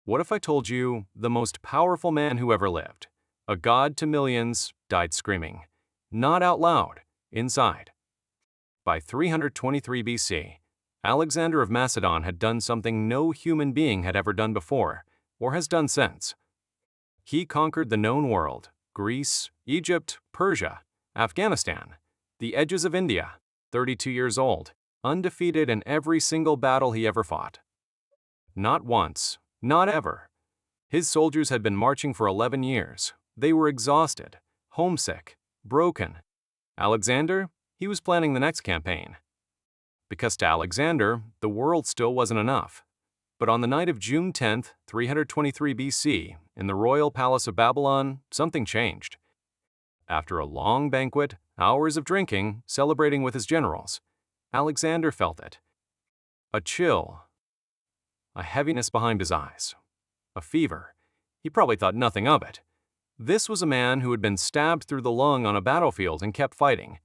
What if I told you the most powerful man who ever lived, a god to millions, died screaming, not out loud, inside? By 323 BC, Alexander of Macedon had done something no human being had ever done before, or has done since. He conquered the known world, Greece, Egypt, Persia, Afghanistan, the edges of India, 32 years old, undefeated in every single battle he ever fought. Not once, not ever. His soldiers had been marching for 11 years. They were exhausted, homesick, broken. Alexander, he was planning the next campaign. Because to Alexander, the world still wasn't enough. But on the night of June 10, 323 BC, in the royal palace of Babylon, something changed. After a long banquet, hours of drinking, celebrating with his generals, Alexander felt it. A chill, a heaviness behind his eyes, a fever. He probably thought nothing of it. This was a man who had been stabbed through the lung on a battlefield and kept fighting.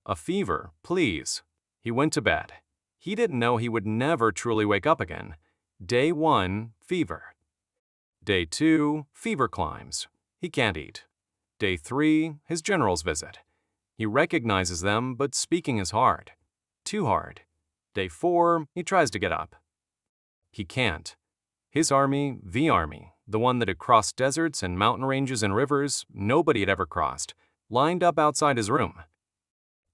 A fever, please. He went to bed. He didn't know he would never truly wake up again. Day 1, fever. Day 2, fever climbs. He can't eat. Day 3, his generals visit. He recognizes them, but speaking is hard. Too hard. Day 4, he tries to get up. He can't. His army, the one that had crossed deserts and mountain ranges and rivers nobody had ever crossed, lined up outside his room.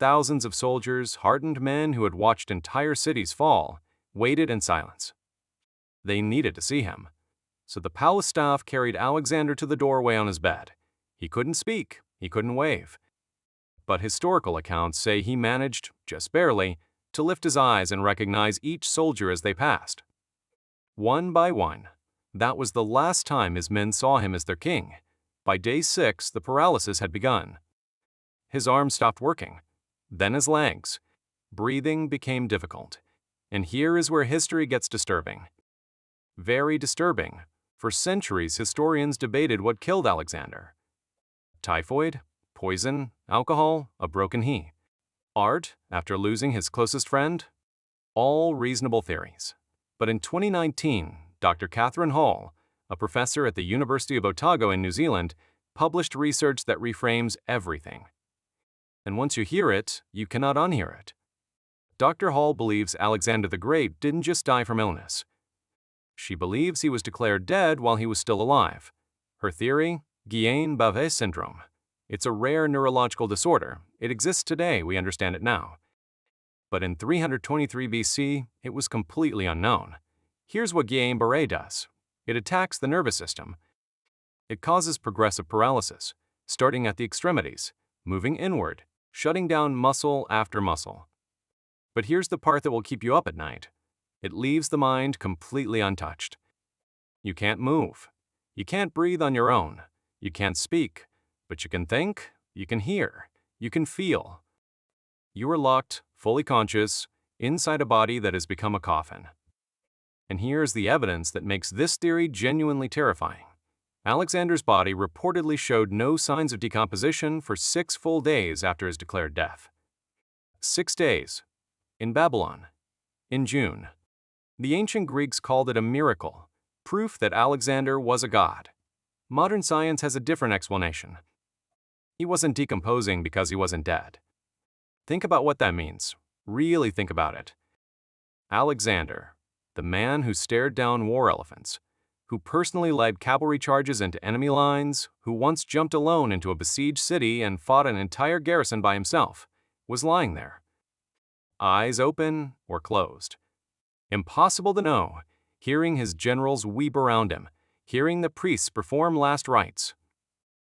Thousands of soldiers, hardened men who had watched entire cities fall, waited in silence. They needed to see him. So the palace staff carried Alexander to the doorway on his bed. He couldn't speak, he couldn't wave. But historical accounts say he managed, just barely, to lift his eyes and recognize each soldier as they passed. One by one. That was the last time his men saw him as their king. By day 6, the paralysis had begun. His arms stopped working. Then his legs. Breathing became difficult. And here is where history gets disturbing. Very disturbing. For centuries, historians debated what killed Alexander. Typhoid, poison, alcohol, a broken knee. Art, after losing his closest friend? All reasonable theories. But in 2019, Dr. Catherine Hall, a professor at the University of Otago in New Zealand, published research that reframes everything. And once you hear it, you cannot unhear it. Dr. Hall believes Alexander the Great didn't just die from illness. She believes he was declared dead while he was still alive. Her theory? Guillain-Barré Syndrome. It's a rare neurological disorder. It exists today, we understand it now. But in 323 BC, it was completely unknown. Here's what Guillain-Barré does. It attacks the nervous system. It causes progressive paralysis, starting at the extremities, moving inward, shutting down muscle after muscle. But here's the part that will keep you up at night. It leaves the mind completely untouched. You can't move. You can't breathe on your own. You can't speak. But you can think, you can hear, you can feel. You are locked, fully conscious, inside a body that has become a coffin. And here's the evidence that makes this theory genuinely terrifying. Alexander's body reportedly showed no signs of decomposition for 6 full days after his declared death. 6 days. In Babylon. In June. The ancient Greeks called it a miracle, proof that Alexander was a god. Modern science has a different explanation. He wasn't decomposing because he wasn't dead. Think about what that means. Really think about it. Alexander, the man who stared down war elephants, who personally led cavalry charges into enemy lines, who once jumped alone into a besieged city and fought an entire garrison by himself, was lying there. Eyes open or closed. Impossible to know, hearing his generals weep around him, hearing the priests perform last rites.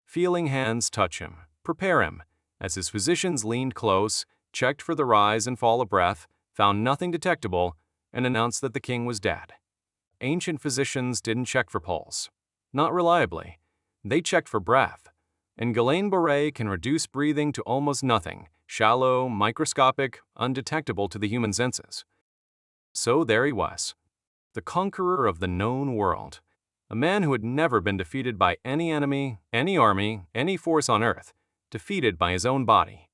Feeling hands touch him, prepare him, as his physicians leaned close, checked for the rise and fall of breath, found nothing detectable, and announced that the king was dead. Ancient physicians didn't check for pulse. Not reliably. They checked for breath. And Guillain-Barré can reduce breathing to almost nothing, shallow, microscopic, undetectable to the human senses. So there he was, the conqueror of the known world, a man who had never been defeated by any enemy, any army, any force on earth, defeated by his own body.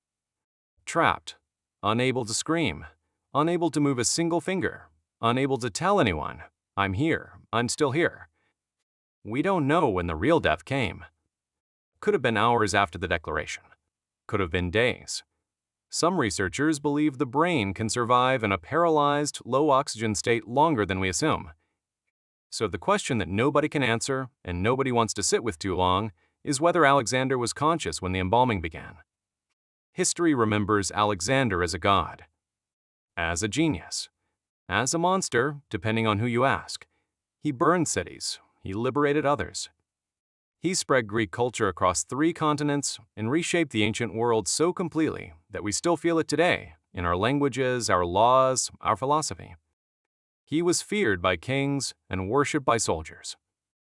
Trapped, unable to scream, unable to move a single finger, unable to tell anyone, I'm here. I'm still here. We don't know when the real death came. Could have been hours after the declaration. Could have been days. Some researchers believe the brain can survive in a paralyzed, low-oxygen state longer than we assume. So the question that nobody can answer and nobody wants to sit with too long is whether Alexander was conscious when the embalming began. History remembers Alexander as a god, as a genius, as a monster, depending on who you ask. He burned cities. He liberated others. He spread Greek culture across 3 continents and reshaped the ancient world so completely that we still feel it today in our languages, our laws, our philosophy. He was feared by kings and worshipped by soldiers.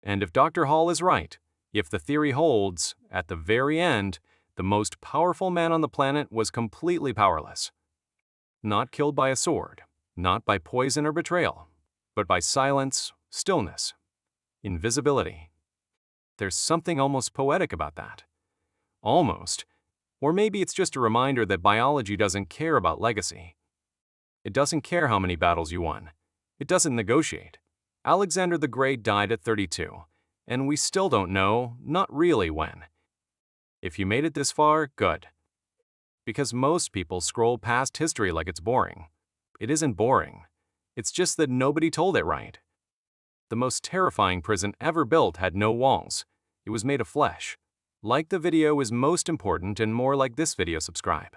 And if Dr. Hall is right, if the theory holds, at the very end, the most powerful man on the planet was completely powerless. Not killed by a sword, not by poison or betrayal, but by silence, stillness, invisibility. There's something almost poetic about that. Almost. Or maybe it's just a reminder that biology doesn't care about legacy. It doesn't care how many battles you won. It doesn't negotiate. Alexander the Great died at 32, and we still don't know, not really when. If you made it this far, good. Because most people scroll past history like it's boring. It isn't boring. It's just that nobody told it right. The most terrifying prison ever built had no walls. It was made of flesh. Like the video is most important, and more like this video, subscribe.